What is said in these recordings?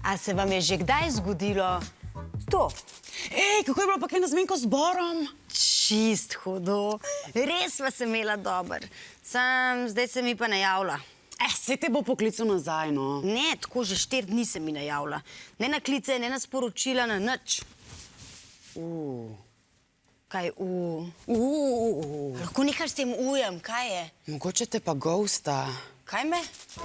A se vam je že kdaj zgodilo to? Ej, kako je bilo pa kaj na zmenko z Borom? Čist hudo. Res vas sem imela dober. Sam zdaj se mi pa ne javlja. Se te bo poklical nazaj, no. Ne, tako že 4 dni se mi ne javlja. Ne na klice, ne na sporočila, na nič. Kaj Lahko nehaš s tem ujem, kaj je? Mogoče te pa ghosta. Kaj me?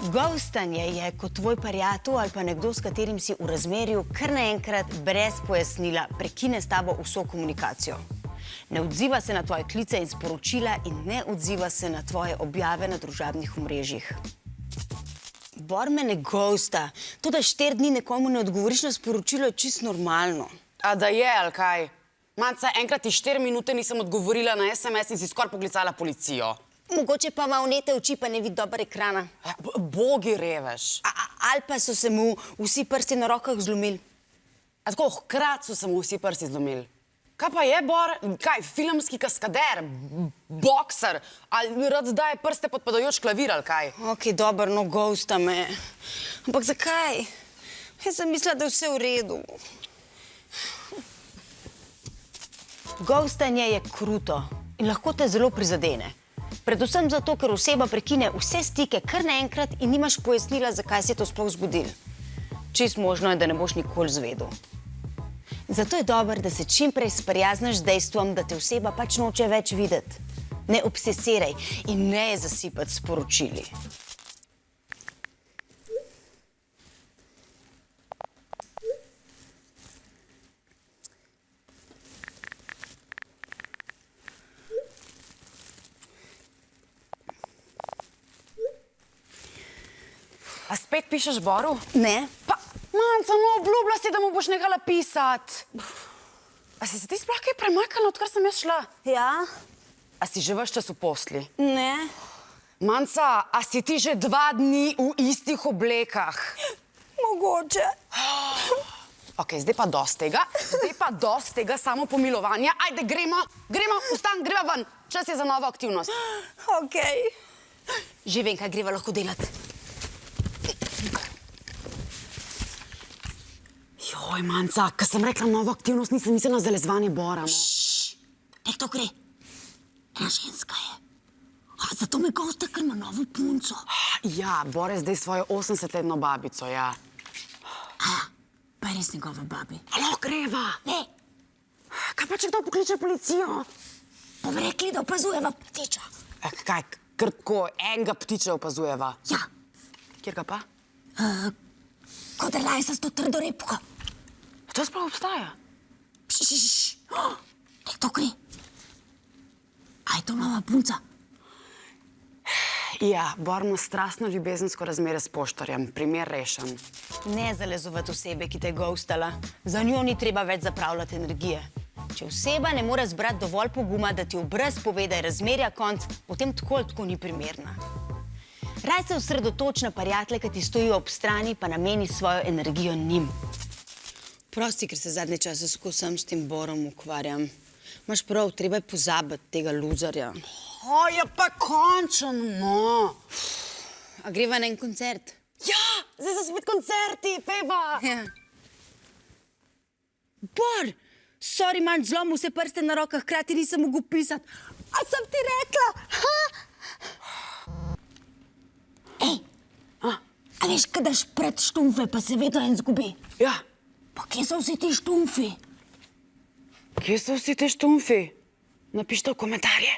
Ghostanje je, ko tvoj prijatelj ali pa nekdo, s katerim si v razmerju, kar naenkrat brez pojasnila prekine s tabo vso komunikacijo. Ne odziva se na tvoje klice in sporočila in ne odziva se na tvoje objave na družabnih omrežjih. Bor me ne ghosta. To, da 4 dni nekomu ne odgovoriš na sporočilo, je čisto normalno. A da je, ali kaj? Manca, enkrat ti 4 minute nisem odgovorila na SMS in si skoraj poklicala policijo. Mogoče pa ima vnete oči, pa ne vidi dober ekrana. Bogi revež. Ali pa so se mu vsi prsti na rokah zlomili. A tako, hkrat so se mu vsi prsti zlomili. Kaj pa je, Bor? Kaj, filmski kaskader? Bokser? Ali rad daje prste pod padajoč klavir, ali kaj? Ok, dober, no ghosta me. Ampak zakaj? Jaz sem mislila, da je vse v redu. Ghostanje je kruto in lahko te zelo prizadene. Predvsem zato, ker oseba prekine vse stike kar naenkrat in nimaš pojasnila, zakaj se je to sploh zgodilo. Čist možno je, da ne boš nikoli zvedel. Zato je dobro, da se čim prej sprijaznaš z dejstvom, da te oseba pač noče več videti. Ne obsesiraj in ne je zasipati sporočili. A spet pišeš Boru? Ne. Pa, Manca, no, obljubila si, da mu boš nehala pisati. A si se ti sploh kaj premaknila, odkar sem jaz šla? Ja? A si že ves čas v posli? Ne. Manca, a si ti že 2 dni v istih oblekah? Mogoče. Ok, zdaj pa dosti tega samopomilovanja. Ajde, gremo, vstan, greva ven. Čas je za novo aktivnost. Ok. Že vem, kaj greva lahko delati. Joj, Manca, ko sem rekla novo aktivnost, nisem mislila na zalezvanje Bora. Nek to gre. Ena ženska je. Zato me ghosta, ker ima novo punco. Ja, Bor je zdaj svojo 80-letno babico, ja. Pa je res njegova babi. Alo, greva. Ne, Kaj pa, če kdo pokliče policijo? bom rekli, da opazujeva ptiča. Kaj, kar tako enega ptiča opazujeva? Ja, Kjer ga pa? kot relaj sa s to trdo repko. To sploh obstaja. Nek to gre. A je to nova punca? Ja, Bor ima strastno ljubezensko razmere s poštarjem. Primer rešen. Ne zalezovati osebe, ki te je ghostala. Za njo ni treba več zapravljati energije. Če oseba ne more zbrati dovolj poguma, da ti v brez pove, da je razmerja konc, potem tako ali tako ni primerna. Raj se osredotoč na prijatelje, ki ti stojijo ob strani, pa nameni svojo energijo njim. Prosti, ker se zadnje čase skozi s tem Borom ukvarjam. Imaš prav, treba je pozabiti tega luzarja. Ja pa končno, no. A greva na en koncert? Ja, zdaj so spet koncerti, peva. Ja. Bor! Sorry, manj zlomil vse prste na rokah, hkrati nisem mogel pisati. A sem ti rekla? Ej, a veš, kaj daš pred štumfe, pa se vedno en zgubi? Ja. Pa kje so vsi ti štumfi? Kje so vsi te štumfi? Napište v komentarje.